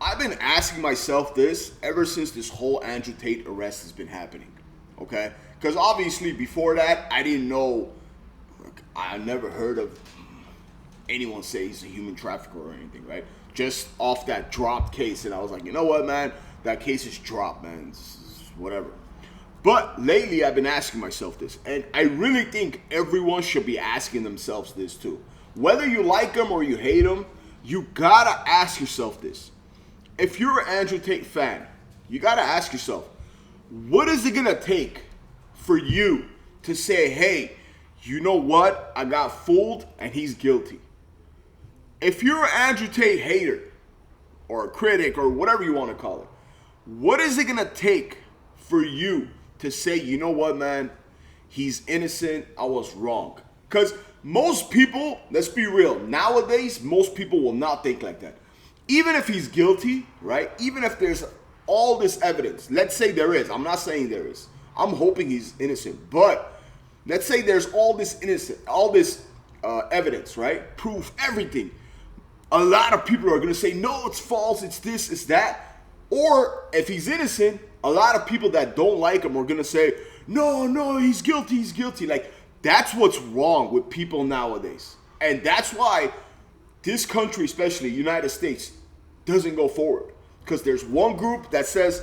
I've been asking myself this ever since this whole Andrew Tate arrest has been happening. Okay? Because obviously before that, I didn't know, like, I never heard of anyone say he's a human trafficker or anything, right? Just off that dropped case. And I was like, you know what, man? That case is dropped, man. It's whatever. But lately, I've been asking myself this. And I really think everyone should be asking themselves this too. Whether you like him or you hate him, you gotta ask yourself this. If you're an Andrew Tate fan, you gotta ask yourself, what is it gonna take for you to say, hey, you know what? I got fooled and he's guilty. If you're an Andrew Tate hater or a critic or whatever you want to call it, what is it gonna take for you to say, you know what, man? He's innocent. I was wrong. Because most people, let's be real, nowadays, most people will not think like that. Even if he's guilty, right? Even if there's all this evidence, let's say there is. I'm not saying there is. I'm hoping he's innocent. But let's say there's all this evidence, right? Proof, everything. A lot of people are going to say, no, it's false, it's this, it's that. Or if he's innocent, a lot of people that don't like him are going to say, no, he's guilty, he's guilty. Like, that's what's wrong with people nowadays. And that's why this country, especially United States, doesn't go forward. Because there's one group that says,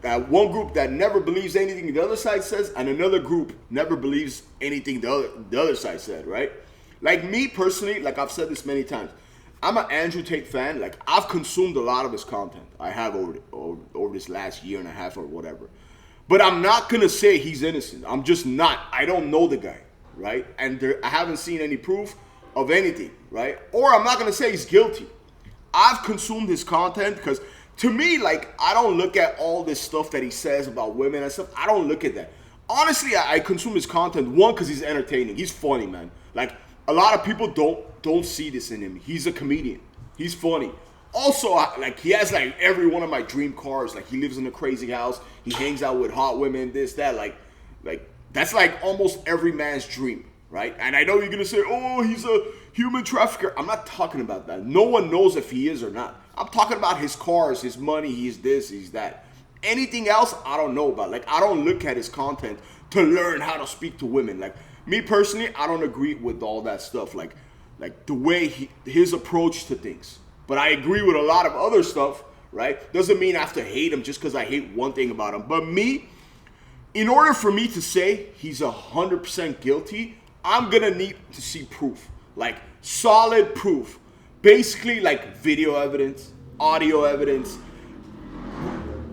one group that never believes anything the other side says, and another group never believes anything the other side said, right? Like me personally, like I've said this many times, I'm an Andrew Tate fan. Like, I've consumed a lot of his content. I have over this last year and a half or whatever. But I'm not going to say he's innocent. I'm just not. I don't know the guy, right? And I haven't seen any proof of anything, right? Or I'm not going to say he's guilty. I've consumed his content because, to me, like, I don't look at all this stuff that he says about women and stuff. I don't look at that. Honestly, I consume his content, one, because he's entertaining. He's funny, man. Like, a lot of people don't see this in him. He's a comedian. He's funny. Also, like, he has, like, every one of my dream cars. Like, he lives in a crazy house. He hangs out with hot women, this, that. Like that's, like, almost every man's dream, right? And I know you're going to say, oh, he's a human trafficker. I'm not talking about that. No one knows if he is or not. I'm talking about his cars, his money, he's this, he's that. Anything else, I don't know about. Like, I don't look at his content to learn how to speak to women. Like, me personally, I don't agree with all that stuff. Like the way his approach to things. But I agree with a lot of other stuff, right? Doesn't mean I have to hate him just because I hate one thing about him. But me, in order for me to say he's 100% guilty, I'm going to need to see proof. Like, solid proof. Basically, like, video evidence, audio evidence.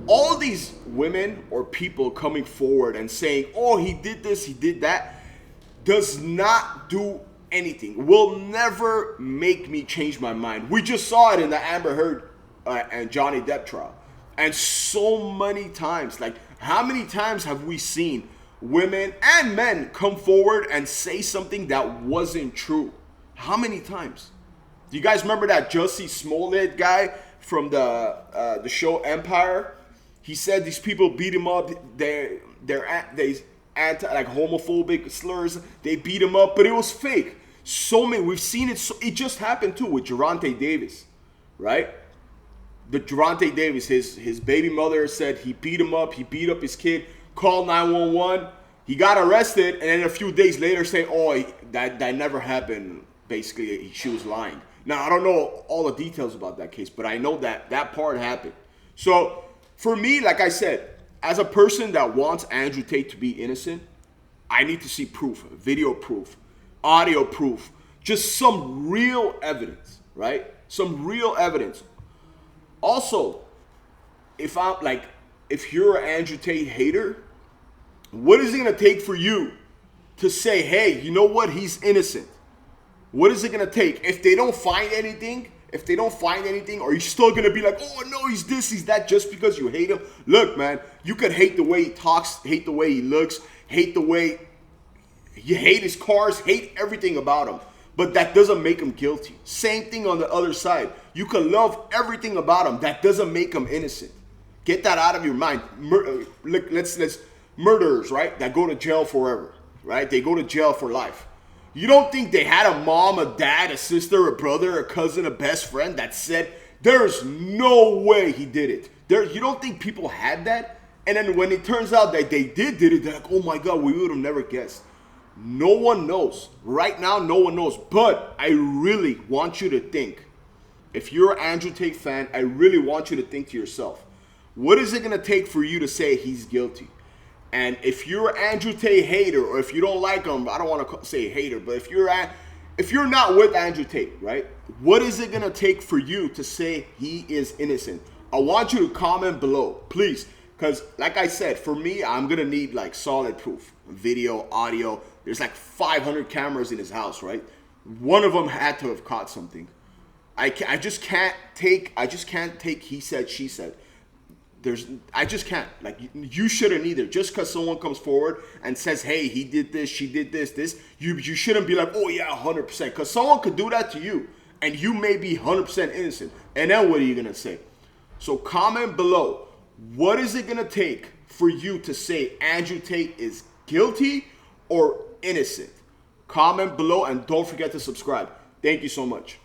All these women or people coming forward and saying, oh, he did this, he did that, does not do anything. Will never make me change my mind. We just saw it in the Amber Heard and Johnny Depp trial. And so many times, like, how many times have we seen women and men come forward and say something that wasn't true? How many times? Do you guys remember that Jussie Smollett guy from the show Empire? He said these people beat him up. They anti, like, homophobic slurs. They beat him up, but it was fake. So many, we've seen it. It just happened too with Geronte Davis, right? The Geronte Davis, his baby mother said he beat him up. He beat up his kid. Called 911. He got arrested, and then a few days later say, oh, that never happened. Basically, she was lying. Now, I don't know all the details about that case, but I know that part happened. So, for me, like I said, as a person that wants Andrew Tate to be innocent, I need to see proof, video proof, audio proof, just some real evidence, right? Some real evidence. Also, if you're an Andrew Tate hater, what is it going to take for you to say, hey, you know what? He's innocent. What is it going to take? If they don't find anything, are you still going to be like, oh, no, he's this, he's that, just because you hate him? Look, man, you could hate the way he talks, hate the way he looks, hate the way you hate his cars, hate everything about him. But that doesn't make him guilty. Same thing on the other side. You can love everything about him. That doesn't make him innocent. Get that out of your mind. Let's murderers, right? That go to jail forever, right? They go to jail for life. You don't think they had a mom, a dad, a sister, a brother, a cousin, a best friend that said There's no way he did it. You don't think people had that? And then when it turns out that they did it, they're like, oh my God, we would have never guessed. No one knows. Right now, no one knows. But I really want you to think, if you're an Andrew Tate fan, I really want you to think to yourself, what is it going to take for you to say he's guilty? And if you're an Andrew Tate hater, or if you don't like him, I don't want to say hater, but if you're not with Andrew Tate, right? What is it going to take for you to say he is innocent? I want you to comment below, please. Because like I said, for me, I'm going to need like solid proof. Video, audio. There's like 500 cameras in his house, right? One of them had to have caught something. I just can't take he said, she said. I just can't. Like, you shouldn't either. Just because someone comes forward and says, hey, he did this, she did this, you shouldn't be like, oh yeah, 100%. Because someone could do that to you, and you may be 100% innocent. And then what are you going to say? So comment below. What is it going to take for you to say Andrew Tate is guilty or innocent? Comment below, and don't forget to subscribe. Thank you so much.